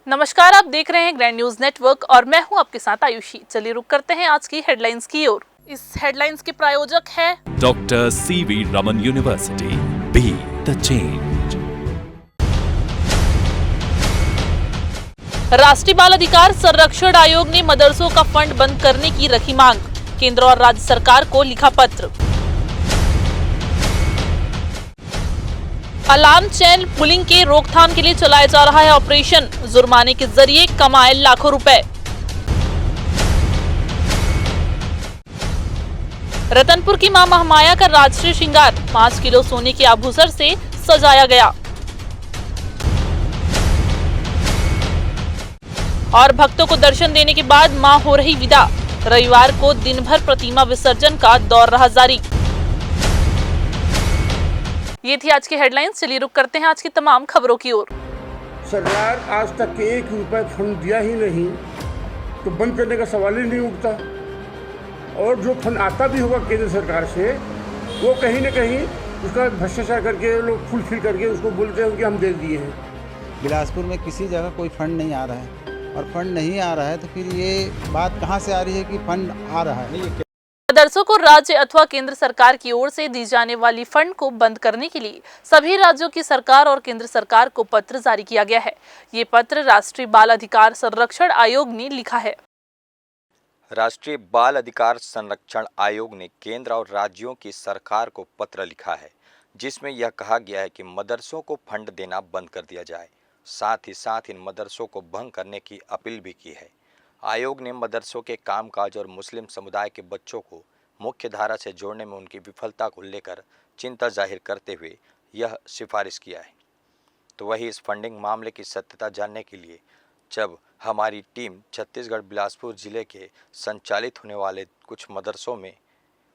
नमस्कार, आप देख रहे हैं ग्रैंड न्यूज नेटवर्क और मैं हूं आपके साथ आयुषी। चलिए रुक करते हैं आज की हेडलाइंस की ओर। इस हेडलाइंस के प्रायोजक है doctor CV Raman university, be the change. राष्ट्रीय बाल अधिकार संरक्षण आयोग ने मदरसों का फंड बंद करने की रखी मांग, केंद्र और राज्य सरकार को लिखा पत्र। अलार्म चैन पुलिंग के रोकथाम के लिए चलाया जा रहा है ऑपरेशन, जुर्माने के जरिए कमाए लाखों रुपए। रतनपुर की मां महामाया का राजश्री श्रृंगार 5 किलो सोने के आभूषण से सजाया गया। और भक्तों को दर्शन देने के बाद मां हो रही विदा। रविवार को दिन भर प्रतिमा विसर्जन का दौर रहा जारी। ये थी आज की हेडलाइंस। चलिए रुक करते हैं आज की तमाम खबरों की ओर। सरकार आज तक 1 रुपए फंड दिया ही नहीं तो बंद करने का सवाल ही नहीं उठता। और जो फंड आता भी होगा केंद्र सरकार से, वो कहीं ना कहीं उसका भ्रष्टाचार करके लोग फुलफिल करके उसको बोलते हैं कि हम दे दिए हैं। बिलासपुर में किसी जगह कोई फंड नहीं आ रहा है, और फंड नहीं आ रहा है तो फिर ये बात कहाँ से आ रही है कि फंड आ रहा है। मदरसों को राज्य अथवा केंद्र सरकार की ओर से दी जाने वाली फंड को बंद करने के लिए सभी राज्यों की सरकार और केंद्र सरकार को पत्र जारी किया गया है। ये पत्र राष्ट्रीय बाल अधिकार संरक्षण आयोग ने लिखा है। राष्ट्रीय बाल अधिकार संरक्षण आयोग ने केंद्र और राज्यों की सरकार को पत्र लिखा है, जिसमें यह कहा गया है कि मदरसों को फंड देना बंद कर दिया जाए। साथ ही साथ इन मदरसों को भंग करने की अपील भी की है। आयोग ने मदरसों के कामकाज और मुस्लिम समुदाय के बच्चों को मुख्य धारा से जोड़ने में उनकी विफलता को लेकर चिंता जाहिर करते हुए यह सिफारिश किया है। तो वही इस फंडिंग मामले की सत्यता जानने के लिए जब हमारी टीम छत्तीसगढ़ बिलासपुर जिले के संचालित होने वाले कुछ मदरसों में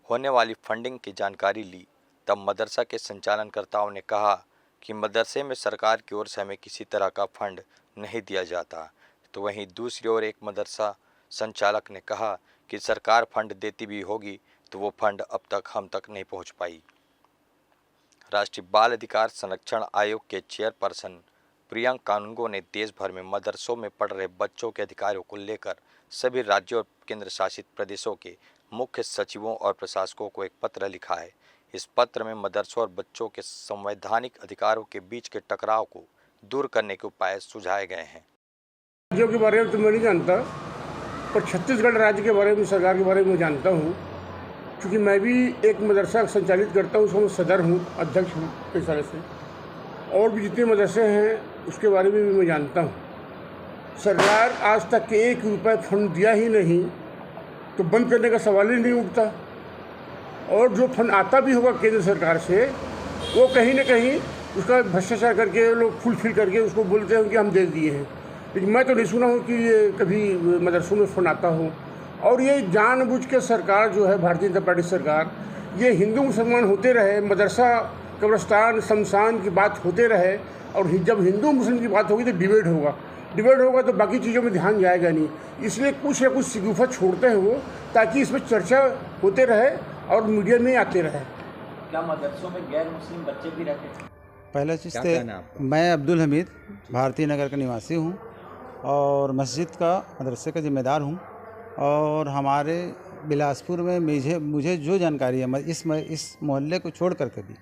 होने वाली फंडिंग की जानकारी ली, तब मदरसा के संचालनकर्ताओं ने कहा कि मदरसे में सरकार की ओर से हमें किसी तरह का फंड नहीं दिया जाता। तो वहीं दूसरी ओर एक मदरसा संचालक ने कहा कि सरकार फंड देती भी होगी तो वो फंड अब तक हम तक नहीं पहुंच पाई। राष्ट्रीय बाल अधिकार संरक्षण आयोग के चेयरपर्सन प्रियंक कानूनगो ने देश भर में मदरसों में पढ़ रहे बच्चों के अधिकारों को लेकर सभी राज्यों और केंद्र शासित प्रदेशों के मुख्य सचिवों और प्रशासकों को एक पत्र लिखा है। इस पत्र में मदरसों और बच्चों के संवैधानिक अधिकारों के बीच के टकराव को दूर करने के उपाय सुझाए गए हैं। राज्यों के बारे में तो मैं नहीं जानता, पर छत्तीसगढ़ राज्य के बारे में, सरकार के बारे में जानता हूँ, क्योंकि मैं भी एक मदरसा संचालित करता हूँ, उसका मैं सदर हूँ, अध्यक्ष हूँ कई सालों से। और भी जितने मदरसे हैं उसके बारे में भी मैं जानता हूँ। सरकार आज तक 1 रुपए फंड दिया ही नहीं तो बंद करने का सवाल ही नहीं उठता। और जो फंड आता भी होगा केंद्र सरकार से, वो कहीं ना कहीं उसका भ्रष्टाचार करके लोग फुलफिल करके उसको बोलते हैं कि हम दे दिए हैं। लेकिन मैं तो नहीं सुना हूँ कि ये कभी मदरसों में फंड आता हो। और ये जानबूझ के सरकार जो है, भारतीय जनता पार्टी सरकार, ये हिंदू मुसलमान होते रहे, मदरसा कब्रस्तान शमशान की बात होते रहे, और जब हिंदू मुस्लिम की बात होगी तो डिबेट होगा तो बाकी चीज़ों में ध्यान जाएगा नहीं। इसलिए कुछ ना कुछ शिगुफा छोड़ते हैं वो, ताकि इसमें चर्चा होते रहे और मीडिया में आते रहे। क्या मदरसों में गैर मुस्लिम बच्चे भी रहते हैं? पहला चीज़ तो मैं अब्दुल हमीद भारतीय नगर का निवासी हूँ और मस्जिद का मदरसे का ज़िम्मेदार हूँ। और हमारे बिलासपुर में मुझे जो जानकारी है, इस मोहल्ले को छोड़ करके भी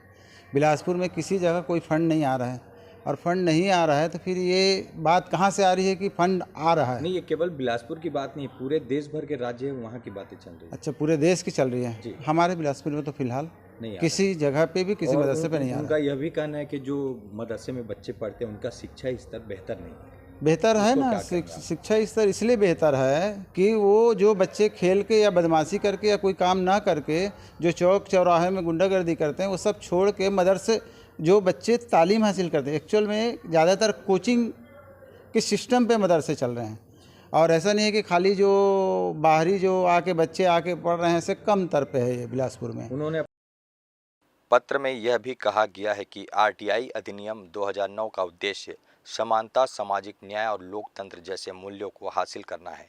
बिलासपुर में किसी जगह कोई फंड नहीं आ रहा है, और फंड नहीं आ रहा है तो फिर ये बात कहाँ से आ रही है कि फंड आ रहा है। नहीं, ये केवल बिलासपुर की बात नहीं, पूरे देश भर के राज्य है वहाँ की बातें चल रही है। अच्छा, पूरे देश की चल रही है जी। हमारे बिलासपुर में तो फिलहाल नहीं किसी जगह पे भी किसी मदरसे पे नहीं आ रहा। उनका यह भी कहना है कि जो मदरसे में बच्चे पढ़ते हैं उनका शिक्षा स्तर बेहतर नहीं है। बेहतर है ना, शिक्षा स्तर इसलिए बेहतर है कि वो जो बच्चे खेल के या बदमाशी करके या कोई काम ना करके जो चौक चौराहे में गुंडागर्दी करते हैं, वो सब छोड़ के मदरसे जो बच्चे तालीम हासिल करते हैं, एक्चुअल में ज़्यादातर कोचिंग के सिस्टम पे मदरसे चल रहे हैं। और ऐसा नहीं है कि खाली जो बाहरी जो आके बच्चे आके पढ़ रहे हैं से कम तर पे है ये बिलासपुर में। उन्होंने पत्र में यह भी कहा गया है कि आरटीआई अधिनियम 2009 का उद्देश्य समानता, सामाजिक न्याय और लोकतंत्र जैसे मूल्यों को हासिल करना है,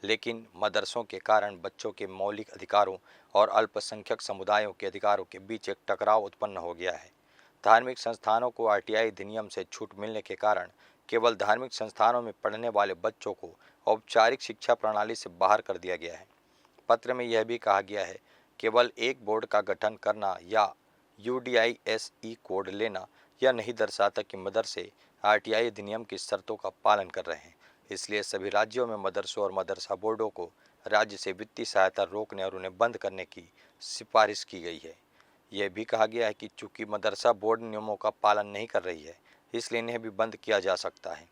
लेकिन मदरसों के कारण बच्चों के मौलिक अधिकारों और अल्पसंख्यक समुदायों के अधिकारों के बीच एक टकराव उत्पन्न हो गया है। धार्मिक संस्थानों को आरटीआई अधिनियम से छूट मिलने के कारण केवल धार्मिक संस्थानों में पढ़ने वाले बच्चों को औपचारिक शिक्षा प्रणाली से बाहर कर दिया गया है। पत्र में यह भी कहा गया है केवल एक बोर्ड का गठन करना या UDISE कोड लेना यह नहीं दर्शाता कि मदरसे आरटीआई अधिनियम की शर्तों का पालन कर रहे हैं। इसलिए सभी राज्यों में मदरसों और मदरसा बोर्डों को राज्य से वित्तीय सहायता रोकने और उन्हें बंद करने की सिफारिश की गई है। यह भी कहा गया है कि चूंकि मदरसा बोर्ड नियमों का पालन नहीं कर रही है, इसलिए इन्हें भी बंद किया जा सकता है।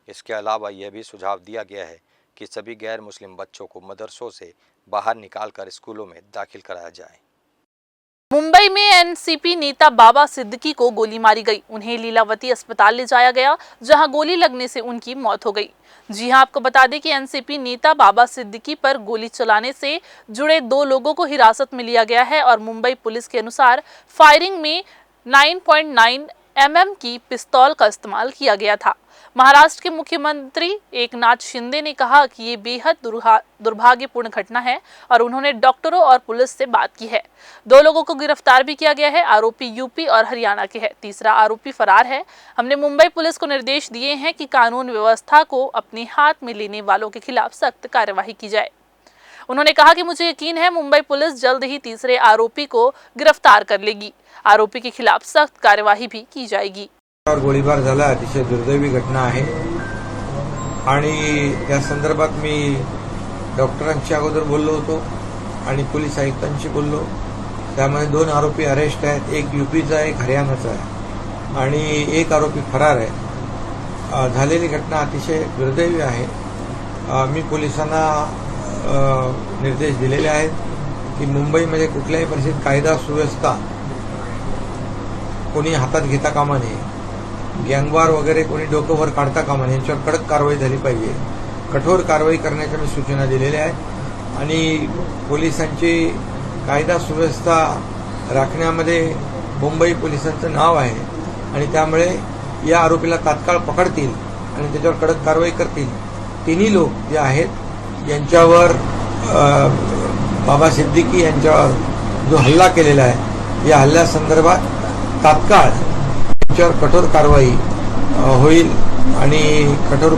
इसके अलावा यह भी सुझाव दिया गया है कि सभी गैर मुस्लिम बच्चों को मदरसों से बाहर निकालकर स्कूलों में दाखिल कराया जाए। मुंबई में एनसीपी नेता बाबा सिद्दीकी को गोली मारी गई। उन्हें लीलावती अस्पताल ले जाया गया, जहां गोली लगने से उनकी मौत हो गई। जी हां, आपको बता दें कि एनसीपी नेता बाबा सिद्दीकी पर गोली चलाने से जुड़े 2 लोगों को हिरासत में लिया गया है और मुंबई पुलिस के अनुसार फायरिंग में 9.9 mm की पिस्तौल का इस्तेमाल किया गया था। महाराष्ट्र के मुख्यमंत्री एकनाथ शिंदे ने कहा कि ये बेहद दुर्भाग्यपूर्ण घटना है और उन्होंने डॉक्टरों और पुलिस से बात की है। 2 लोगों को गिरफ्तार भी किया गया है। आरोपी यूपी और हरियाणा के हैं। तीसरा आरोपी फरार है। हमने मुंबई पुलिस को निर्देश दिए हैं कि कानून व्यवस्था को अपने हाथ में लेने वालों के खिलाफ सख्त कार्यवाही की जाए। उन्होंने कहा कि मुझे यकीन है मुंबई पुलिस जल्द ही तीसरे आरोपी को गिरफ्तार कर लेगी। आरोपी के खिलाफ सख्त कार्यवाही भी की जाएगी। गोळीबार झाला, अतिशय दुर्दैवी घटना आहे आणि या संदर्भात मी डॉक्टरांशी अगोदर बोललो होतो आणि पोलीस आयुक्तांशी बोललो। त्यामध्ये 2 आरोपी अरेस्ट आहेत, एक यूपीचा आहे, एक हरियाणाचा आहे आणि एक आरोपी फरार आहे। झालेली घटना अतिशय दुर्दैवी आहे। मी पोलिसांना निर्देश दिलेले आहेत की मुंबईमध्ये कुठल्याही परिस्थितीत कायदा सुव्यवस्था कोणी हातात घेता कामा नये, गँगवार वगैरे कोणी डोकं वर काढता कामा नये, यांच्यावर कडक कारवाई झाली पाहिजे। कठोर कारवाई करण्याच्या मी सूचना दिलेल्या आहेत आणि पोलिसांची कायदा सुव्यवस्था राखण्यामध्ये मुंबई पोलिसांचं नाव आहे आणि त्यामुळे या आरोपीला तात्काळ पकडतील आणि त्याच्यावर कडक कारवाई करतील। तिन्ही लोक जे आहेत यांच्यावर बाबा सिद्दीकी यांच्यावर जो हल्ला केलेला आहे या हल्ल्यासंदर्भात तात्काळ त्यांच्यावर कठोर कारवाई होईल आणि कठोर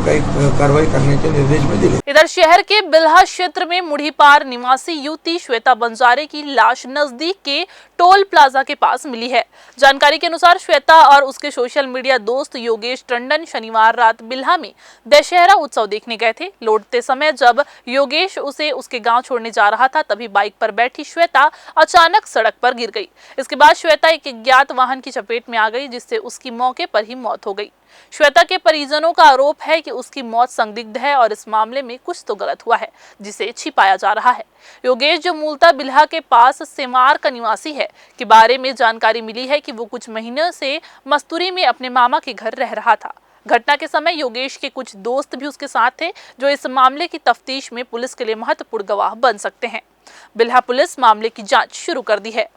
कारवाई करण्याचे निर्देश भी दिले। इधर शहर के बिल्हा क्षेत्र में मुढ़ीपार निवासी युवती श्वेता बंजारे की लाश नजदीक के टोल प्लाजा के पास मिली है। जानकारी के अनुसार श्वेता और उसके सोशल मीडिया दोस्त योगेश टंडन शनिवार रात बिल्हा में दशहरा उत्सव देखने गए थे। लौटते समय जब योगेश उसे उसके गांव छोड़ने जा रहा था, तभी बाइक पर बैठी श्वेता अचानक सड़क पर गिर गई। इसके बाद श्वेता एक अज्ञात वाहन की चपेट में आ गई, जिससे उसकी मौके पर ही मौत हो गई। श्वेता के परिजनों का आरोप है कि उसकी मौत संदिग्ध है और इस मामले में कुछ तो गलत हुआ है, जिसे छिपाया जा रहा है। योगेश, जो मूलतः बिल्हा के पास सेमार का निवासी है, के बारे में जानकारी मिली है कि वो कुछ महीनों से मस्तूरी में अपने मामा के घर रह रहा था। घटना के समय योगेश के कुछ दोस्त भी उसके साथ थे, जो इस मामले की तफ्तीश में पुलिस के लिए महत्वपूर्ण गवाह बन सकते हैं। बिल्हा पुलिस मामले की जांच शुरू कर दी है।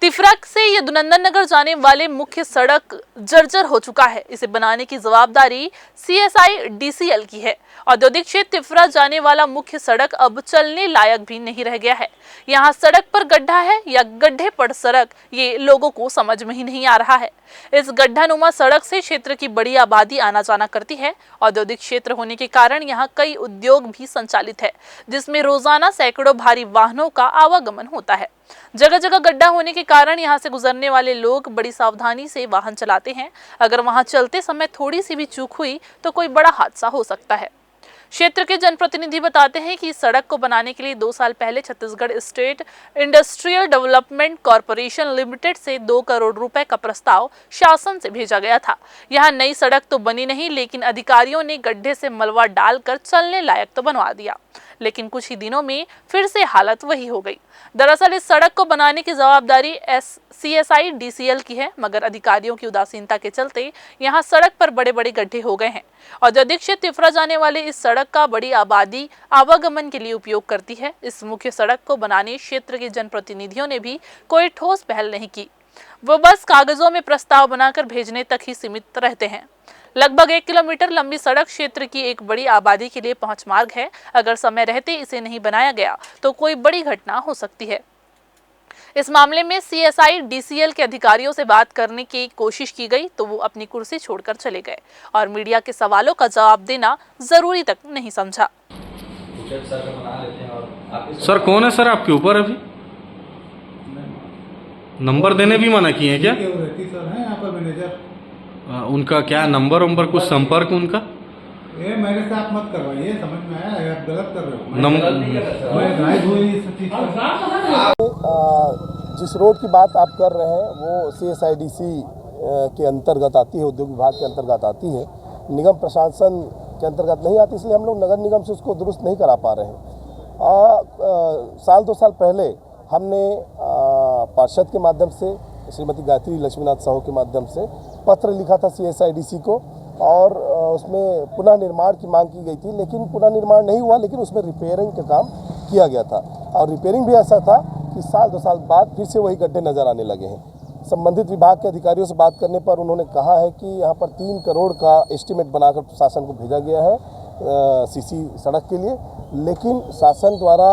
तिफरक से यदुनंदन नगर जाने वाले मुख्य सड़क जर्जर हो चुका है। इसे बनाने की जवाबदारी CSI DCL की है। औद्योगिक क्षेत्र तिफरा जाने वाला मुख्य सड़क अब चलने लायक भी नहीं रह गया है। यहाँ सड़क पर गड्ढा है या गड्ढे पर सड़क, ये लोगों को समझ में ही नहीं आ रहा है। इस गड्ढानुमा सड़क से क्षेत्र की बड़ी आबादी आना जाना करती है। औद्योगिक क्षेत्र होने के कारण यहाँ कई उद्योग भी संचालित है, जिसमें रोजाना सैकड़ों भारी वाहनों का आवागमन होता है। जगह जगह गड्ढा होने के कारण यहाँ से गुजरने वाले लोग बड़ी सावधानी से वाहन चलाते हैं। अगर वहाँ चलते समय थोड़ी सी भी चूक हुई तो कोई बड़ा हादसा हो सकता है। क्षेत्र के जनप्रतिनिधि बताते हैं कि इस सड़क को बनाने के लिए 2 साल पहले Chhattisgarh state industrial development corporation limited से 2 करोड़ रुपए का प्रस्ताव शासन से भेजा गया था। यहाँ नई सड़क तो बनी नहीं, लेकिन अधिकारियों ने गड्ढे से मलबा डालकर चलने लायक तो बनवा दिया, लेकिन कुछ ही दिनों में फिर से हालत वही हो गई। दरअसल इस सड़क को बनाने की जवाबदारी CSI DCL की है, मगर अधिकारियों की उदासीनता के चलते यहाँ सड़क पर बड़े बड़े गड्ढे हो गए हैं। औद्योगिक क्षेत्र तिफरा जाने वाले इस सड़क का बड़ी आबादी आवागमन के लिए उपयोग करती है। इस मुख्य सड़क को बनाने क्षेत्र के जनप्रतिनिधियों ने भी कोई ठोस पहल नहीं की। वो बस कागजों में प्रस्ताव बनाकर भेजने तक ही सीमित रहते हैं। लगभग 1 किलोमीटर लंबी सड़क क्षेत्र की एक बड़ी आबादी के लिए पहुंच मार्ग है। अगर समय रहते इसे नहीं बनाया गया तो कोई बड़ी घटना हो सकती है। इस मामले में सीएसआई डीसीएल के अधिकारियों से बात करने की कोशिश की गई तो वो अपनी कुर्सी छोड़कर चले गए और मीडिया के सवालों का जवाब देना जरूरी तक नहीं समझा। सर कौन है सर आपके ऊपर? अभी नंबर देने भी मना किए हैं क्या? सर है यहाँ पर मैनेजर। उनका क्या नंबर कुछ संपर्क उनका? ये मेरे से आप मत करवाइए, समझ में आया? आप गलत कर रहे हो। नंबर गाइड हुई इस चीज जिस रोड की बात आप कर रहे हैं वो सीएसआईडीसी के अंतर्गत आती है, उद्योग विभाग के अंतर्गत आती है, निगम प्रशासन के अंतर्गत नहीं आती, इसलिए हम लोग नगर निगम से उसको दुरुस्त नहीं करा पा रहे हैं। साल 2 साल पहले हमने पार्षद के माध्यम से श्रीमती गायत्री लक्ष्मीनाथ साहू के माध्यम से पत्र लिखा था सीएसआईडीसी को और उसमें पुनः निर्माण की मांग की गई थी, लेकिन पुनः निर्माण नहीं हुआ, लेकिन उसमें रिपेयरिंग का काम किया गया था और रिपेयरिंग भी ऐसा था कि साल 2 साल बाद फिर से वही गड्ढे नज़र आने लगे हैं। संबंधित विभाग के अधिकारियों से बात करने पर उन्होंने कहा है कि यहाँ पर 3 करोड़ का एस्टीमेट बनाकर प्रशासन को भेजा गया है सीसी सड़क के लिए, लेकिन शासन द्वारा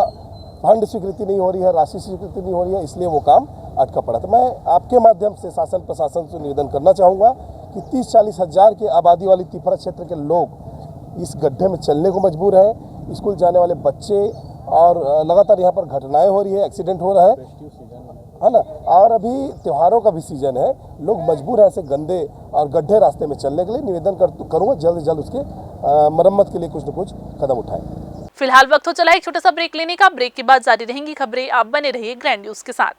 फंड स्वीकृति नहीं हो रही है, राशि स्वीकृति नहीं हो रही है, इसलिए वो काम अटका पड़ा। तो मैं आपके माध्यम से शासन प्रशासन से निवेदन करना चाहूँगा कि 30-40 हज़ार के आबादी वाली तिफरा क्षेत्र के लोग इस गड्ढे में चलने को मजबूर हैं, स्कूल जाने वाले बच्चे, और लगातार यहाँ पर घटनाएं हो रही है, एक्सीडेंट हो रहा है ना, और अभी त्योहारों का भी सीजन है, लोग मजबूर हैं ऐसे गंदे और गड्ढे रास्ते में चलने के लिए। निवेदन करूँगा जल्द से जल्द उसके मरम्मत के लिए कुछ न कुछ कदम उठाएं। फिलहाल वक्त हो चला एक छोटा सा ब्रेक लेने का। ब्रेक के बाद जारी रहेंगी खबरें, आप बने रहिए ग्रैंड न्यूज के साथ।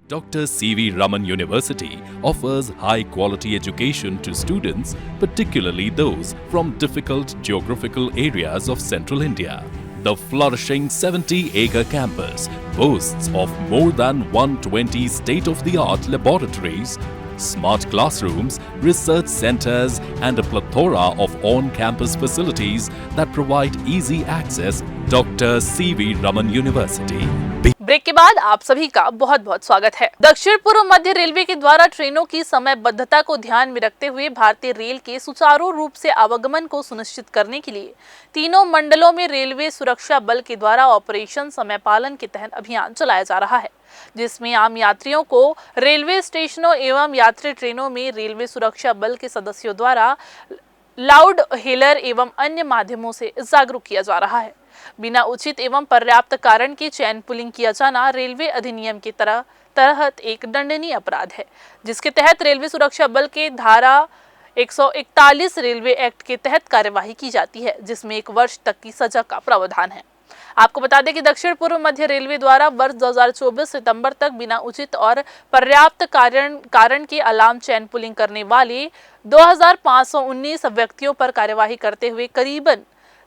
Dr. C.V. Raman University offers high-quality education to students, particularly those from difficult geographical areas of central India. The flourishing 70-acre campus boasts of more than 120 state-of-the-art laboratories, smart classrooms, research centers, and a plethora of on-campus facilities that provide easy access. Dr. C.V. Raman University. Break के बाद आप सभी का बहुत बहुत स्वागत है। दक्षिण पूर्व मध्य रेलवे के द्वारा ट्रेनों की समयबद्धता को ध्यान में रखते हुए भारतीय रेल के सुचारू रूप से आवागमन को सुनिश्चित करने के लिए तीनों मंडलों में रेलवे सुरक्षा बल के द्वारा ऑपरेशन समय पालन के तहत अभियान चलाया जा रहा है, जिसमें आम यात्रियों को रेलवे स्टेशनों एवं यात्री ट्रेनों में रेलवे सुरक्षा बल के सदस्यों द्वारा लाउड हेलर एवं अन्य माध्यमों से जागरूक किया जा रहा है। बिना उचित एवं पर्याप्त कारण की चैन पुलिंग किया जाना रेलवे अधिनियम के तहत एक दंडनीय अपराध है, जिसके तहत रेलवे सुरक्षा बल के धारा 141 रेलवे एक्ट के तहत कार्यवाही की जाती है, जिसमें 1 वर्ष तक की सजा का प्रावधान है। आपको बता दें कि दक्षिण पूर्व मध्य रेलवे द्वारा वर्ष 2024 सितंबर तक बिना उचित और पर्याप्त कारण के अलार्म चैन पुलिंग करने वाले 2519 व्यक्तियों पर कार्यवाही करते हुए करीबन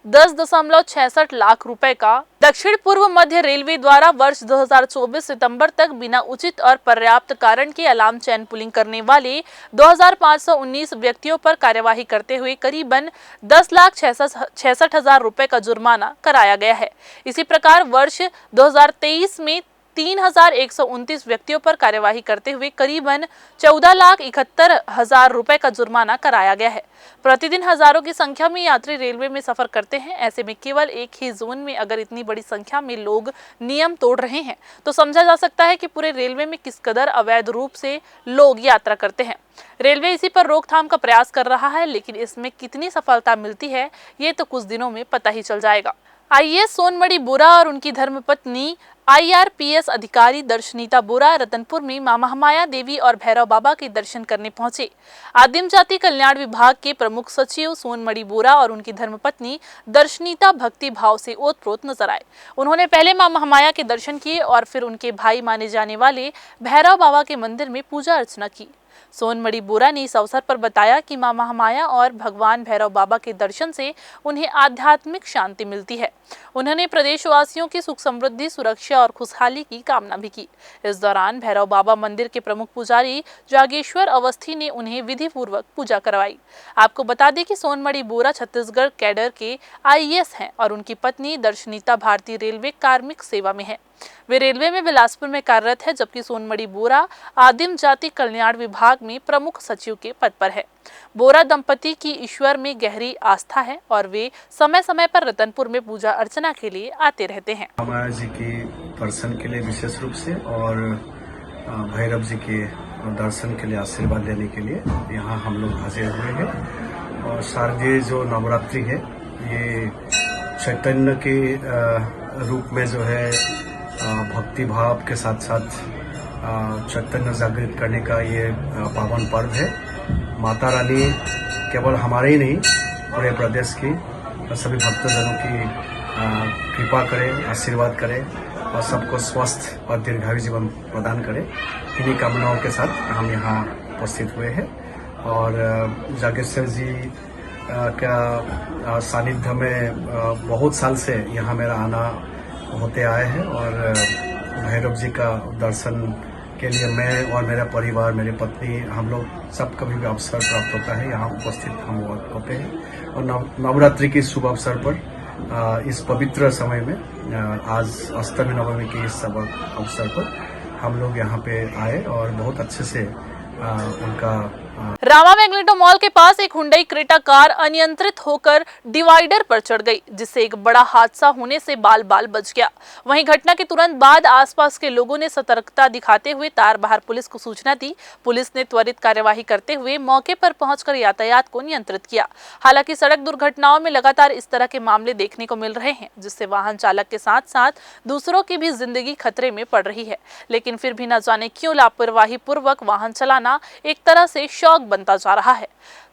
10.66 लाख रुपए का दक्षिण पूर्व मध्य रेलवे द्वारा वर्ष 2024 सितंबर तक बिना उचित और पर्याप्त कारण के अलार्म चैन पुलिंग करने वाले 2519 व्यक्तियों पर कार्यवाही करते हुए करीबन 10,66,000 रुपए का जुर्माना कराया गया है। इसी प्रकार वर्ष 2023 में 3,129 व्यक्तियों पर कार्यवाही करते हुए करीबन 14,71,000 रुपए का जुर्माना कराया गया है। प्रतिदिन हजारों की संख्या में यात्री रेलवे में सफर करते हैं। ऐसे में केवल एक ही जोन में अगर इतनी बड़ी संख्या में लोग नियम तोड़ रहे हैं तो समझा जा सकता है कि पूरे रेलवे में किस कदर अवैध रूप से लोग यात्रा करते हैं। रेलवे इसी पर रोकथाम का प्रयास कर रहा है, लेकिन इसमें कितनी सफलता मिलती है ये तो कुछ दिनों में पता ही चल जाएगा। आईएएस सोनमणि बोरा और उनकी धर्मपत्नी IRPS अधिकारी दर्शनीता बोरा रतनपुर में मां महामाया देवी और भैरव बाबा के दर्शन करने पहुंचे। आदिम जाति कल्याण विभाग के प्रमुख सचिव सोनमणि बोरा और उनकी धर्मपत्नी दर्शनीता भक्ति भाव से ओतप्रोत नजर आए। उन्होंने पहले मां महामाया के दर्शन किए और फिर उनके भाई माने जाने वाले भैरव बाबा के मंदिर में पूजा अर्चना की। सोनमणि बोरा ने इस अवसर पर बताया कि मां महामाया और भगवान भैरव बाबा के दर्शन से उन्हें आध्यात्मिक शांति मिलती है। उन्होंने प्रदेशवासियों की सुख समृद्धि, सुरक्षा और खुशहाली की कामना भी की। इस दौरान भैरव बाबा मंदिर के प्रमुख पुजारी जागेश्वर अवस्थी ने उन्हें विधि पूर्वक पूजा करवाई। आपको बता दें कि सोनमणि बोरा छत्तीसगढ़ कैडर के IAS हैं और उनकी पत्नी दर्शनीता भारतीय रेलवे कार्मिक सेवा में है। वे रेलवे में बिलासपुर में कार्यरत है, जबकि सोनमणि बोरा आदिम जाति कल्याण विभाग में प्रमुख सचिव के पद पर है। बोरा दंपति की ईश्वर में गहरी आस्था है और वे समय समय पर रतनपुर में पूजा अर्चना के लिए आते रहते हैं। महामाया जी के दर्शन के लिए विशेष रूप से और भैरव जी के दर्शन के लिए, आशीर्वाद लेने के लिए यहाँ हम लोग हाजिर हुए हैं। और शारदीय जो नवरात्रि है, ये चैतन्य के रूप में जो है भक्ति भाव के साथ साथ चैतन्य जागृत करने का ये पावन पर्व है। माता रानी केवल हमारे ही नहीं, पूरे प्रदेश की सभी भक्तजनों की कृपा करे, आशीर्वाद करे और सबको स्वस्थ और दीर्घायु जीवन प्रदान करे। इन्हीं कामनाओं के साथ हम यहाँ उपस्थित हुए हैं। और जागेश्वर जी का सानिध्य में बहुत साल से यहाँ मेरा आना होते आए हैं और भैरव जी का दर्शन के लिए मैं और मेरा परिवार, मेरी पत्नी, हम लोग सब कभी भी अवसर प्राप्त होता है यहाँ उपस्थित हम होते हैं। और नवरात्रि के शुभ अवसर पर इस पवित्र समय में आज अष्टमी नवमी के इस सब अवसर पर हम लोग यहाँ पे आए और बहुत अच्छे से उनका रामा मैग्नेटो मॉल के पास एक हुंडई क्रेटा कार अनियंत्रित होकर डिवाइडर पर चढ़ गई, जिससे एक बड़ा हादसा होने से बाल बाल बच गया। वहीं घटना के तुरंत बाद आसपास के लोगों ने सतर्कता दिखाते हुए तारबहार पुलिस को सूचना दी। पुलिस ने त्वरित कार्यवाही करते हुए मौके पर पहुंचकर यातायात को नियंत्रित किया। हालांकि सड़क दुर्घटनाओं में लगातार इस तरह के मामले देखने को मिल रहे हैं, जिससे वाहन चालक के साथ साथ दूसरों की भी जिंदगी खतरे में पड़ रही है। लेकिन फिर भी न जाने क्यों लापरवाही पूर्वक वाहन चलाना एक तरह से शौक बनता जा रहा है।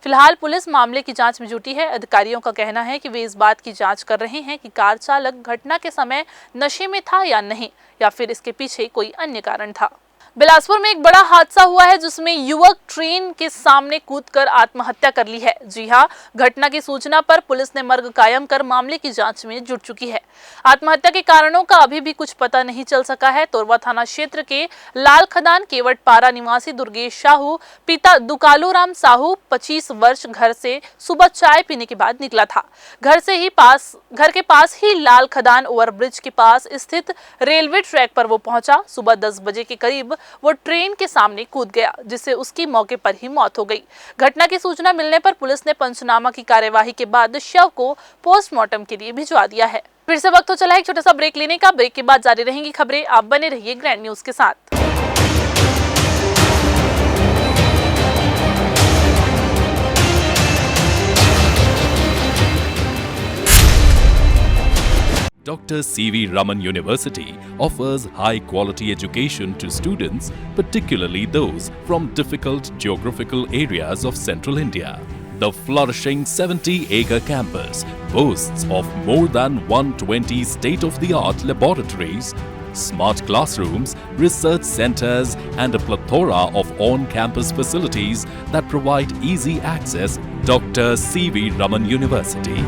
फिलहाल पुलिस मामले की जांच में जुटी है। अधिकारियों का कहना है कि वे इस बात की जांच कर रहे हैं कि कार चालक घटना के समय नशे में था या नहीं, या फिर इसके पीछे कोई अन्य कारण था। बिलासपुर में एक बड़ा हादसा हुआ है, जिसमें युवक ट्रेन के सामने कूदकर आत्महत्या कर ली है। जी हां, घटना की सूचना पर पुलिस ने मर्ग कायम कर मामले की जांच में जुट चुकी है। आत्महत्या के कारणों का अभी भी कुछ पता नहीं चल सका है। तोरवा थाना क्षेत्र के लाल खदान केवट पारा निवासी दुर्गेश साहू पिता दुकालूराम साहू 25 वर्ष घर से सुबह चाय पीने के बाद निकला था। घर के पास ही लाल खदान ओवरब्रिज के पास स्थित रेलवे ट्रैक पर वो पहुंचा। सुबह 10 बजे के करीब वो ट्रेन के सामने कूद गया, जिससे उसकी मौके पर ही मौत हो गई। घटना की सूचना मिलने पर पुलिस ने पंचनामा की कार्यवाही के बाद शव को पोस्टमार्टम के लिए भिजवा दिया है। फिर से वक्त हो चला है एक छोटा सा ब्रेक लेने का। ब्रेक के बाद जारी रहेंगी खबरें। आप बने रहिए ग्रैंड न्यूज के साथ। Dr. C.V. Raman University offers high-quality education to students, particularly those from difficult geographical areas of Central India. The flourishing 70-acre campus boasts of more than 120 state-of-the-art laboratories, smart classrooms, research centers, and a plethora of on-campus facilities that provide easy access. Dr. C.V. Raman University.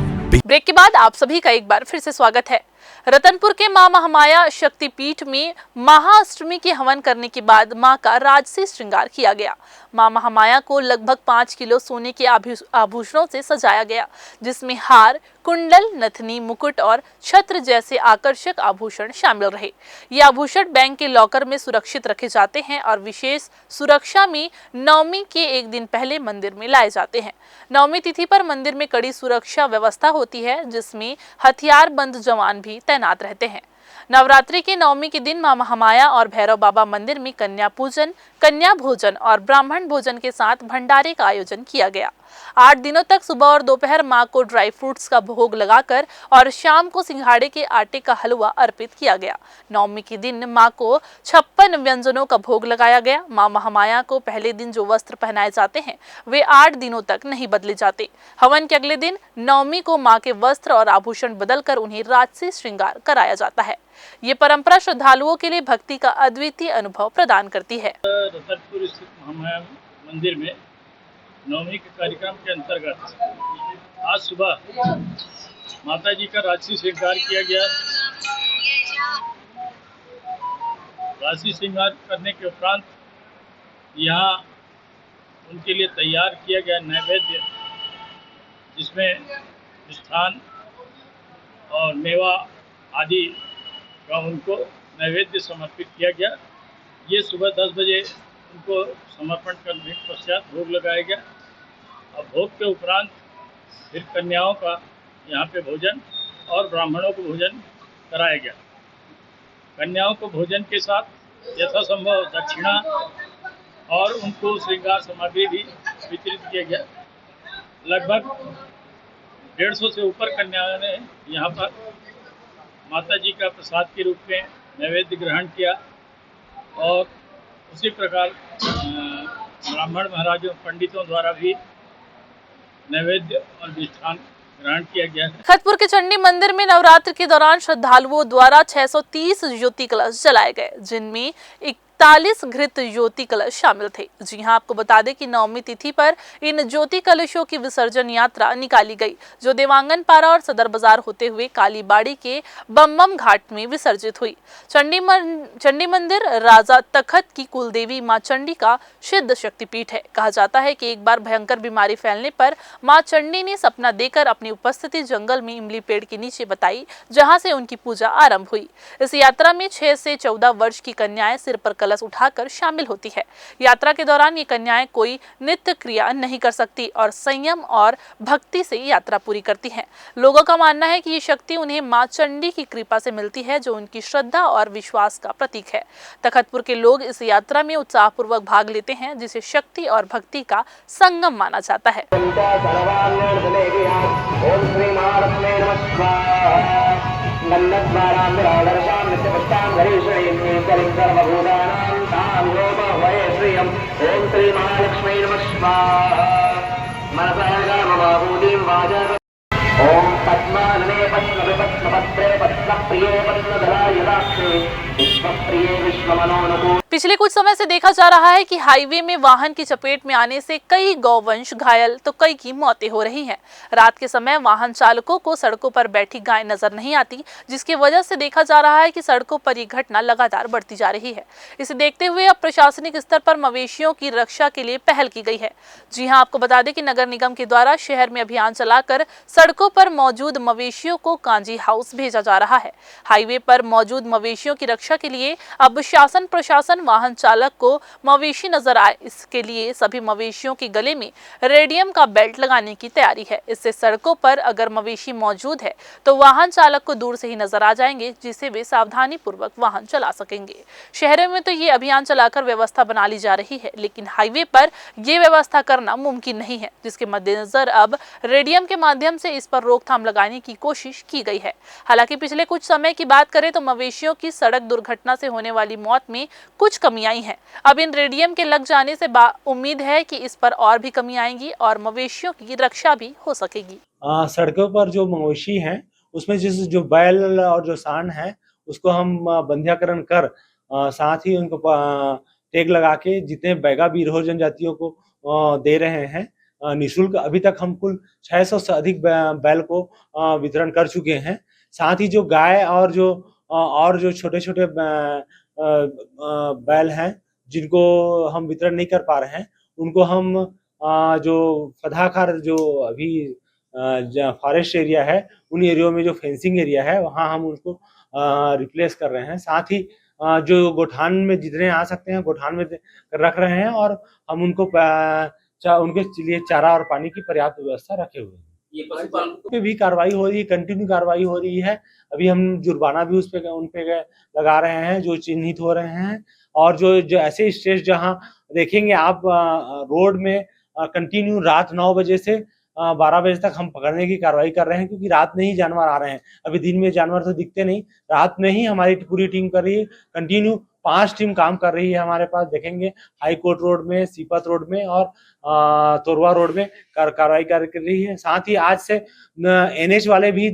Break के बाद आप सभी का एक बार फिर से स्वागत है। रतनपुर के मां महामाया शक्तिपीठ में महाअष्टमी के हवन करने के बाद मां का राजसी श्रृंगार किया गया। मां महामाया को लगभग 5 किलो सोने के आभूषणों से सजाया गया, जिसमें हार, कुंडल, नथनी, मुकुट और छत्र जैसे आकर्षक आभूषण शामिल रहे। ये आभूषण बैंक के लॉकर में सुरक्षित रखे जाते हैं और विशेष सुरक्षा में नवमी के एक दिन पहले मंदिर में लाए जाते हैं। नवमी तिथि पर मंदिर में कड़ी सुरक्षा व्यवस्था होती है, जिसमें हथियारबंद जवान भी तैनात रहते हैं। नवरात्रि के नवमी के दिन मां महामाया और भैरव बाबा मंदिर में कन्या पूजन, कन्या भोजन और ब्राह्मण भोजन के साथ भंडारे का आयोजन किया गया। 8 दिनों तक सुबह और दोपहर मां को ड्राई फ्रूट्स का भोग लगाकर और शाम को सिंघाड़े के आटे का हलवा अर्पित किया गया। नवमी के दिन मां को 56 व्यंजनों का भोग लगाया गया। मां महामाया को पहले दिन जो वस्त्र पहनाए जाते हैं वे 8 दिनों तक नहीं बदले जाते। हवन के अगले दिन नवमी को मां के वस्त्र और आभूषण बदलकर उन्हें राजसी श्रृंगार कराया जाता है। ये परंपरा श्रद्धालुओं के लिए भक्ति का अद्वितीय अनुभव प्रदान करती है। रतनपुर स्थित महामाया मंदिर में नवमी के कार्यक्रम के अंतर्गत आज सुबह माता जी का राजसी श्रृंगार किया गया। राजसी श्रृंगार करने के उपरांत यहाँ उनके लिए तैयार किया गया नैवेद्य, जिसमें मिष्ठान और मेवा आदि का उनको नैवेद्य समर्पित किया गया। ये सुबह 10 बजे उनको समर्पण करने के पश्चात भोग लगाया गया। अब भोग के उपरांत फिर कन्याओं का यहाँ पे भोजन और ब्राह्मणों को भोजन कराया गया। कन्याओं को भोजन के साथ यथासंभव दक्षिणा और उनको श्रृंगार सामग्री भी वितरित किया गया। लगभग 150 से ऊपर कन्याओं ने यहाँ पर माता जी का प्रसाद के रूप में नैवेद्य ग्रहण किया और उसी प्रकार ब्राह्मण महाराजों पंडितों द्वारा भी नैवेद्य और मिष्ठान ग्रहण किया गया है। तखतपुर के चंडी मंदिर में नवरात्र के दौरान श्रद्धालुओं द्वारा 630 ज्योति कलश जलाए गए, जिनमें 41 घृत ज्योति कलश शामिल थे। जी हां, आपको बता दें कि नवमी तिथि पर इन ज्योति कलशों की विसर्जन यात्रा निकाली गई, जो देवांगन पारा और सदर बाजार होते हुए कालीबाड़ी के बम्बम घाट में विसर्जित हुई। चंडी मंदिर राजा तखत की कुलदेवी मां चंडी का सिद्ध शक्तिपीठ है। कहा जाता है कि एक बार भयंकर बीमारी फैलने पर मां चंडी ने सपना देकर अपनी उपस्थिति जंगल में इमली पेड़ के नीचे बताई, जहां से उनकी पूजा आरंभ हुई। इस यात्रा में 6 से 14 वर्ष की कन्याएं सिर पर कलश उठाकर शामिल होती है। यात्रा के दौरान ये कन्याएं कोई नित्य क्रिया नहीं कर सकती और संयम और भक्ति से यात्रा पूरी करती हैं। लोगों का मानना है कि ये शक्ति उन्हें मां चंडी की कृपा से मिलती है, जो उनकी श्रद्धा और विश्वास का प्रतीक है। तखतपुर के लोग इस यात्रा में उत्साहपूर्वक भाग लेते हैं, जिसे शक्ति और भक्ति का संगम माना जाता है। पिछले कुछ समय से देखा जा रहा है कि हाईवे में वाहन की चपेट में आने से कई गौवंश घायल तो कई की मौतें हो रही हैं। रात के समय वाहन चालकों को सड़कों पर बैठी गाय नजर नहीं आती, जिसकी वजह से देखा जा रहा है कि सड़कों पर ये घटना लगातार बढ़ती जा रही है। इसे देखते हुए अब प्रशासनिक स्तर पर मवेशियों की रक्षा के लिए पहल की गई है। जी हां, आपको बता दें कि नगर निगम के द्वारा शहर में अभियान चलाकर सड़कों पर मौजूद मवेशियों को कांजी हाउस भेजा जा रहा है। हाईवे पर मौजूद मवेशियों की रक्षा के लिए अब शासन प्रशासन वाहन चालक को मवेशी नजर आए, इसके लिए सभी मवेशियों के गले में रेडियम का बेल्ट लगाने की तैयारी है। इससे सड़कों पर अगर मवेशी मौजूद है तो वाहन चालक को दूर से ही नजर आ जाएंगे, जिससे वे सावधानी पूर्वक वाहन चला सकेंगे। शहरों में तो ये अभियान चलाकर व्यवस्था बना ली जा रही है, लेकिन हाईवे पर ये व्यवस्था करना मुमकिन नहीं है, जिसके मद्देनजर अब रेडियम के माध्यम से इस पर रोकथाम लगाने की कोशिश की गई है। हालांकि पिछले कुछ समय की बात करें तो मवेशियों की सड़क दुर्घटना से होने वाली मौत में कुछ कमी आई है। अब इन रेडियम के लग जाने से उम्मीद है कि इस पर और भी कमी आएगी और मवेशियों की रक्षा भी हो सकेगी। सड़कों पर जो मवेशी हैं उसमें जो बैल और जो सांड है उसको हम बंध्याकरण कर साथ ही उनको टैग लगा के जितने बैगा बिरहोर जनजातियों को दे रहे हैं निःशुल्क। अभी तक हम कुल 600 से अधिक बैल को वितरण कर चुके हैं। साथ ही जो गाय और जो छोटे छोटे बैल हैं जिनको हम वितरण नहीं कर पा रहे हैं, उनको हम जो फदाखार जो अभी फॉरेस्ट एरिया है उन एरियो में जो फेंसिंग एरिया है वहाँ हम उनको रिप्लेस कर रहे हैं। साथ ही जो गोठान में जितने आ सकते हैं गोठान में रख रहे हैं और हम उनको उनके लिए चारा और पानी की पर्याप्त व्यवस्था रखे हुए हैं। ये पशुपालन पे भी कार्रवाई हो रही है, कंटिन्यू कार्रवाई हो रही है। अभी हम जुर्माना भी उन पे लगा रहे हैं जो चिन्हित हो रहे हैं, और जो ऐसे स्टेज जहां देखेंगे आप रोड में कंटिन्यू रात 9 बजे से 12 बजे तक हम पकड़ने की कार्रवाई कर रहे हैं, क्योंकि रात में ही जानवर आ रहे हैं। अभी दिन में जानवर तो दिखते नहीं, रात में ही हमारी पूरी टीम कर रही है। कंटिन्यू 5 टीम काम कर रही है हमारे पास। देखेंगे हाई कोर्ट रोड में, सीपत रोड में और तोरवा रोड में कार्रवाई कर रही है। साथ ही आज से एनएच वाले भी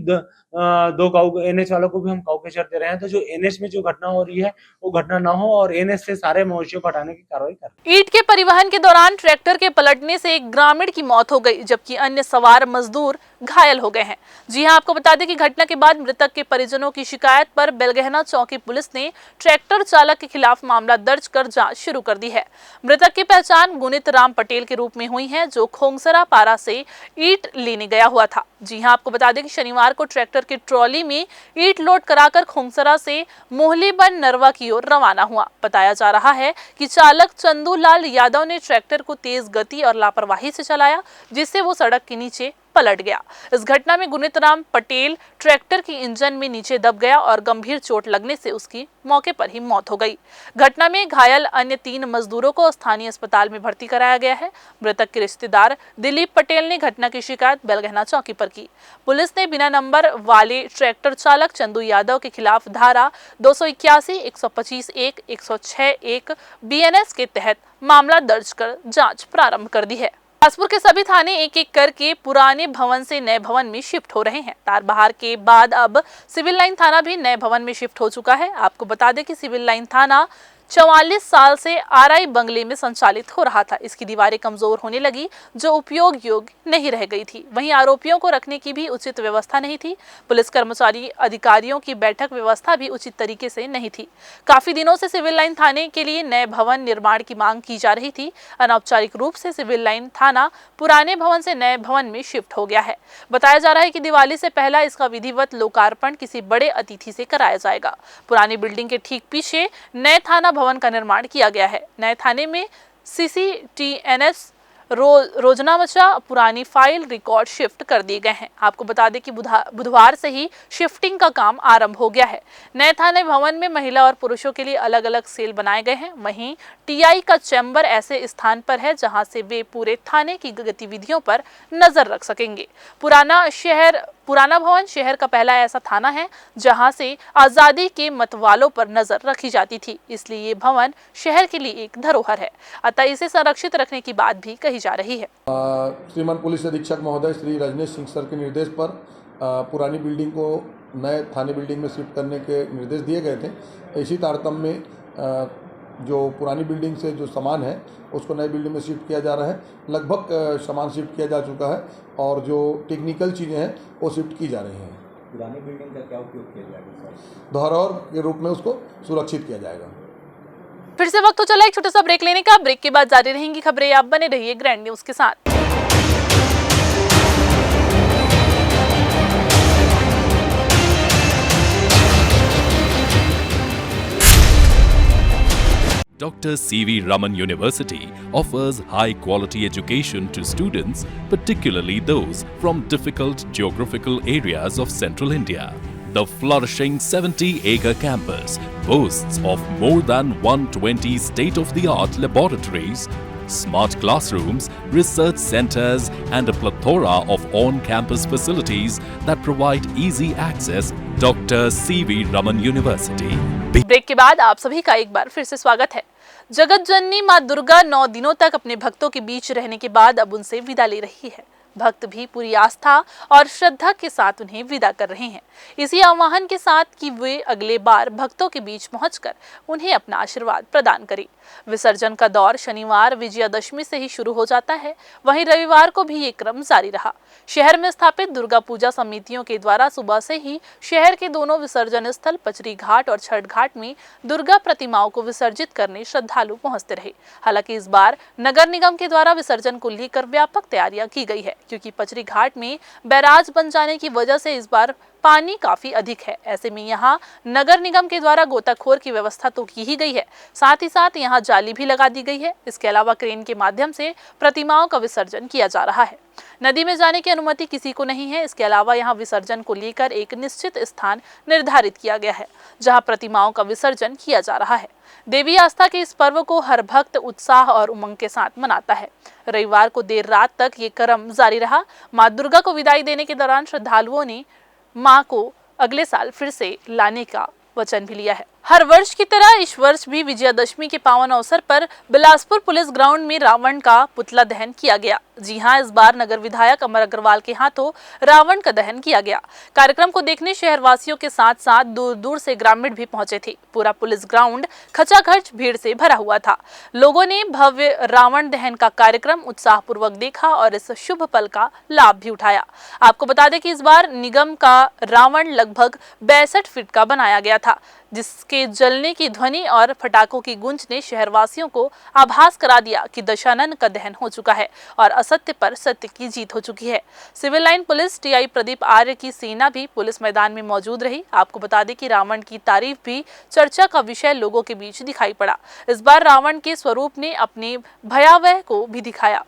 एनएच वालों को भी हम काउकेचर दे रहे हैं, तो जो एनएच में जो घटना हो रही है वो घटना ना हो और एनएच से सारे मवेशियों को हटाने की कार्रवाई कर रहे हैं। ईंट के परिवहन के दौरान ट्रैक्टर के पलटने से एक ग्रामीण की मौत हो गई, जबकि अन्य सवार मजदूर घायल हो गए हैं। जी हां, आपको बता दें कि घटना के बाद मृतक के परिजनों की शिकायत पर बेलगहना चौकी पुलिस ने ट्रैक्टर चालक के खिलाफ मामला दर्ज कर जांच शुरू कर दी है। मृतक की पहचान गुनित राम पटेल के रूप में हुई है, जो खोंगसरा पारा से ईंट लेने गया हुआ था। जी हां, आपको बता दें कि शनिवार को ट्रैक्टर की ट्रॉली में ईंट लोड कराकर खोंगसरा से मोहलीबन नरवा की ओर रवाना हुआ। बताया जा रहा है कि चालक चंदूलाल यादव ने ट्रैक्टर को तेज गति और लापरवाही से चलाया, जिससे वो सड़क के नीचे पलट गया। इस घटना में गुनीतराम पटेल ट्रैक्टर की इंजन में नीचे दब गया और गंभीर चोट लगने से उसकी मौके पर ही मौत हो गई। घटना में घायल अन्य 3 मजदूरों को स्थानीय अस्पताल में भर्ती कराया गया है। मृतक के रिश्तेदार दिलीप पटेल ने घटना की शिकायत बेलगहना चौकी पर की। पुलिस ने बिना नंबर वाले ट्रैक्टर चालक चंदू यादव के खिलाफ धारा 281, 125(1), 106(1) BNS के तहत मामला दर्ज कर जांच प्रारंभ कर दी है। बिलासपुर के सभी थाने एक एक करके पुराने भवन से नए भवन में शिफ्ट हो रहे हैं। तारबहार के बाद अब सिविल लाइन थाना भी नए भवन में शिफ्ट हो चुका है। आपको बता दें कि सिविल लाइन थाना 44 साल से RI बंगले में संचालित हो रहा था। इसकी दीवारें कमजोर होने लगी, जो उपयोग योग्य नहीं रह गई थी। वहीं आरोपियों को रखने की भी उचित व्यवस्था नहीं थी। पुलिस कर्मचारी अधिकारियों की बैठक व्यवस्था भी उचित तरीके से नहीं थी। काफी दिनों से सिविल लाइन थाने के लिए नए भवन निर्माण की मांग की जा रही थी। अनौपचारिक रूप से सिविल लाइन थाना पुराने भवन से नए भवन में शिफ्ट हो गया है। बताया जा रहा है कि दिवाली से पहला इसका विधिवत लोकार्पण किसी बड़े अतिथि से कराया जाएगा। पुरानी बिल्डिंग के ठीक पीछे नए थाना भवन का निर्माण किया गया है। नए थाने में CCTNS रोजनामचा पुरानी फाइल रिकॉर्ड शिफ्ट कर दिए गए हैं। आपको बता दें कि बुधवार से ही शिफ्टिंग का काम आरंभ हो गया है। नए थाने भवन में महिला और पुरुषों के लिए अलग अलग सेल बनाए गए हैं। वहीं TI का चैम्बर ऐसे स्थान पर है जहां से वे पूरे थाने की गतिविधियों पर नजर रख सकेंगे। पुराना भवन शहर का पहला ऐसा थाना है जहां से आजादी के मतवालों पर नजर रखी जाती थी, इसलिए ये भवन शहर के लिए एक धरोहर है। अतः इसे संरक्षित रखने की बात भी कही जा रही है। श्रीमान पुलिस अधीक्षक महोदय श्री रजनीश सिंह सर के निर्देश पर पुरानी बिल्डिंग को नए थाने बिल्डिंग में शिफ्ट करने के निर्देश दिए गए थे। इसी तारतम्य में जो पुरानी बिल्डिंग से जो सामान है उसको नई बिल्डिंग में शिफ्ट किया जा रहा है। लगभग सामान शिफ्ट किया जा चुका है और जो टेक्निकल चीज़ें हैं वो शिफ्ट की जा रही हैं। पुरानी बिल्डिंग का क्या उपयोग किया जाएगा सर? धरोहर के रूप में उसको सुरक्षित किया जाएगा। फिर से वक्त हो चला एक छोटा सा ब्रेक लेने का। ब्रेक के बाद जारी रहेंगी खबरें। आप बने रहिए ग्रैंड न्यूज के साथ। Dr. C.V. Raman University offers high-quality education to students, particularly those from difficult geographical areas of central India. The flourishing 70-acre campus boasts of more than 120 state-of-the-art laboratories, smart classrooms, research centers, and a plethora of on-campus facilities that provide easy access. Dr. C.V. Raman University. Break के बाद आप सभी का एक बार फिर से स्वागत है। जगत जननी मां दुर्गा 9 दिनों तक अपने भक्तों के बीच रहने के बाद अब उनसे विदा ले रही है। भक्त भी पूरी आस्था और श्रद्धा के साथ उन्हें विदा कर रहे हैं, इसी आह्वान के साथ कि वे अगले बार भक्तों के बीच पहुंचकर उन्हें अपना आशीर्वाद प्रदान करें। विसर्जन का दौर शनिवार विजयादशमी से ही शुरू हो जाता है। वहीं रविवार को भी ये क्रम जारी रहा। शहर में स्थापित दुर्गा पूजा समितियों के द्वारा सुबह से ही शहर के दोनों विसर्जन स्थल पचरी घाट और छठ घाट में दुर्गा प्रतिमाओं को विसर्जित करने श्रद्धालु पहुंचते रहे। हालांकि इस बार नगर निगम के द्वारा विसर्जन को लेकर व्यापक तैयारियां की गई है, क्योंकि पचरी घाट में बैराज बन जाने की वजह से इस बार पानी काफी अधिक है। ऐसे में यहाँ नगर निगम के द्वारा गोताखोर की व्यवस्था तो की ही गई है, साथ ही साथ यहाँ जाली भी लगा दी गई है। इसके अलावा क्रेन के माध्यम से प्रतिमाओं का विसर्जन किया जा रहा है। नदी में जाने की अनुमति किसी को नहीं है। इसके अलावा यहाँ विसर्जन को लेकर एक निश्चित स्थान निर्धारित किया गया है, जहाँ प्रतिमाओं का विसर्जन किया जा रहा है। देवी आस्था के इस पर्व को हर भक्त उत्साह और उमंग के साथ मनाता है। रविवार को देर रात तक ये क्रम जारी रहा। माँ दुर्गा को विदाई देने के दौरान श्रद्धालुओं ने मां को अगले साल फिर से लाने का वचन भी लिया है। हर वर्ष की तरह इस वर्ष भी विजयादशमी के पावन अवसर पर बिलासपुर पुलिस ग्राउंड में रावण का पुतला दहन किया गया। जी हां, इस बार नगर विधायक अमर अग्रवाल के हाथों रावण का दहन किया गया। कार्यक्रम को देखने शहरवासियों के साथ साथ दूर दूर से ग्रामीण भी पहुंचे थे। पूरा पुलिस ग्राउंड खचाखच भीड़ से भरा हुआ था। लोगों ने भव्य रावण दहन का कार्यक्रम उत्साहपूर्वक देखा और इस शुभ पल का लाभ भी उठाया। आपको बता दें कि इस बार निगम का रावण लगभग 62 फीट का बनाया गया था। जिसके जलने की ध्वनि और पटाखों की गूंज ने शहरवासियों को आभास करा दिया कि दशानन का दहन हो चुका है और असत्य पर सत्य की जीत हो चुकी है। Civil line police TI Pradeep Arya की सेना भी पुलिस मैदान में मौजूद रही। आपको बता दें कि रावण की तारीफ भी चर्चा का विषय लोगों के बीच दिखाई पड़ा। इस बार रावण के स्वरूप ने अपने भयावह को भी दिखाया।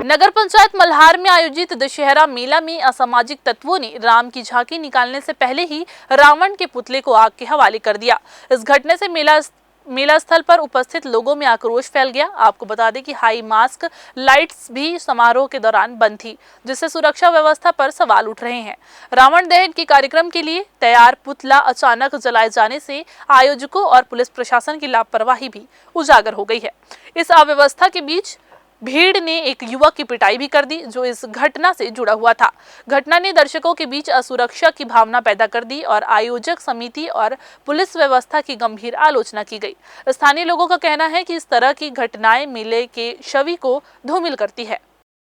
नगर पंचायत मल्हार में आयोजित दशहरा मेला में असामाजिक तत्वों ने राम की झांकी निकालने से पहले ही रावण के पुतले को आग के हवाले कर दिया। इस घटने से मेला स्थल पर उपस्थित लोगों में आक्रोश फैल गया। आपको बता दें कि हाई मास्क लाइट्स भी समारोह के दौरान बंद थी, जिससे सुरक्षा व्यवस्था पर सवाल उठ रहे हैं। रावण दहन के कार्यक्रम के लिए तैयार पुतला अचानक जलाए जाने से आयोजकों और पुलिस प्रशासन की लापरवाही भी उजागर हो गई है। इस अव्यवस्था के बीच भीड़ ने एक युवक की पिटाई भी कर दी, जो इस घटना से जुड़ा हुआ था। घटना ने दर्शकों के बीच असुरक्षा की भावना पैदा कर दी और आयोजक समिति और पुलिस व्यवस्था की गंभीर आलोचना की गई। स्थानीय लोगों का कहना है कि इस तरह की घटनाएं मेले के छवि को धूमिल करती है।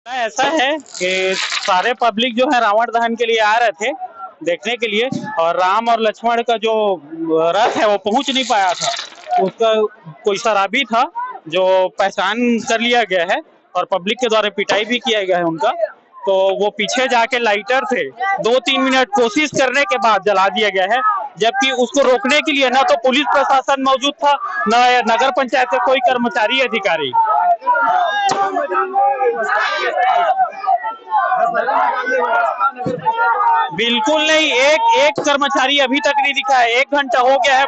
ऐसा है कि सारे पब्लिक जो है रावण दहन के लिए आ रहे थे देखने के लिए, और राम और लक्ष्मण का जो रथ है वो पहुंच नहीं पाया था। उसका कोई शराबी था जो पहचान कर लिया गया है और पब्लिक के द्वारा पिटाई भी किया गया है उनका। तो वो पीछे जाके लाइटर थे 2-3 मिनट कोशिश करने के बाद जला दिया गया है, जबकि उसको रोकने के लिए ना तो पुलिस प्रशासन मौजूद था, ना नगर पंचायत के कोई कर्मचारी अधिकारी। बिल्कुल नहीं, एक कर्मचारी अभी तक नहीं दिखा है। 1 घंटा हो गया है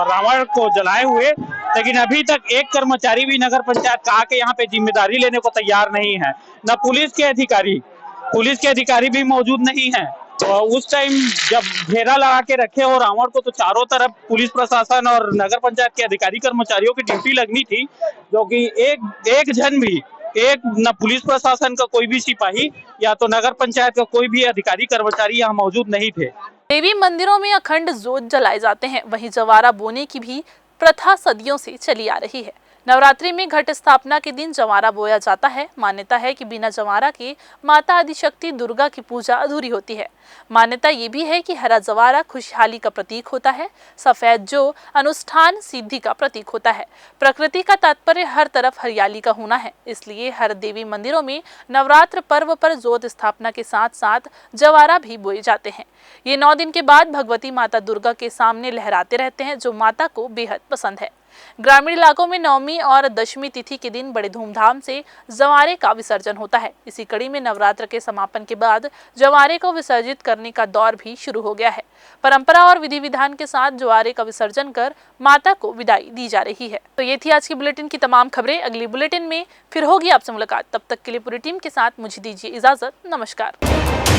रावण को जलाए हुए, लेकिन अभी तक एक कर्मचारी भी नगर पंचायत का आके यहाँ पे जिम्मेदारी लेने को तैयार नहीं है। न पुलिस के अधिकारी भी मौजूद नहीं है। और उस टाइम जब घेरा लगा के रखे हो रावण को, तो चारों तरफ पुलिस प्रशासन और नगर पंचायत के अधिकारी कर्मचारियों की ड्यूटी लगनी थी, जो कि एक जन भी, एक न पुलिस प्रशासन का कोई भी सिपाही या तो नगर पंचायत का कोई भी अधिकारी कर्मचारी यहाँ मौजूद नहीं थे। देवी मंदिरों में अखंड जोत जलाए जाते हैं, वहीं जवारा बोने की भी प्रथा सदियों से चली आ रही है। नवरात्रि में घट स्थापना के दिन जवारा बोया जाता है। मान्यता है कि बिना जवारा के माता आदिशक्ति दुर्गा की पूजा अधूरी होती है। मान्यता ये भी है कि हरा जवारा खुशहाली का प्रतीक होता है, सफेद जो अनुष्ठान सिद्धि का प्रतीक होता है। प्रकृति का तात्पर्य हर तरफ हरियाली का होना है, इसलिए हर देवी मंदिरों में नवरात्र पर्व पर जोत स्थापना के साथ साथ जवारा भी बोए जाते हैं। ये 9 दिन के बाद भगवती माता दुर्गा के सामने लहराते रहते हैं, जो माता को बेहद पसंद है। ग्रामीण इलाकों में नवमी और दशमी तिथि के दिन बड़े धूमधाम से जवारे का विसर्जन होता है। इसी कड़ी में नवरात्र के समापन के बाद जवारे को विसर्जित करने का दौर भी शुरू हो गया है। परंपरा और विधि विधान के साथ जवारे का विसर्जन कर माता को विदाई दी जा रही है। तो ये थी आज की बुलेटिन की तमाम खबरें। अगली बुलेटिन में फिर होगी आपसे मुलाकात। तब तक के लिए पूरी टीम के साथ मुझे दीजिए इजाजत। नमस्कार।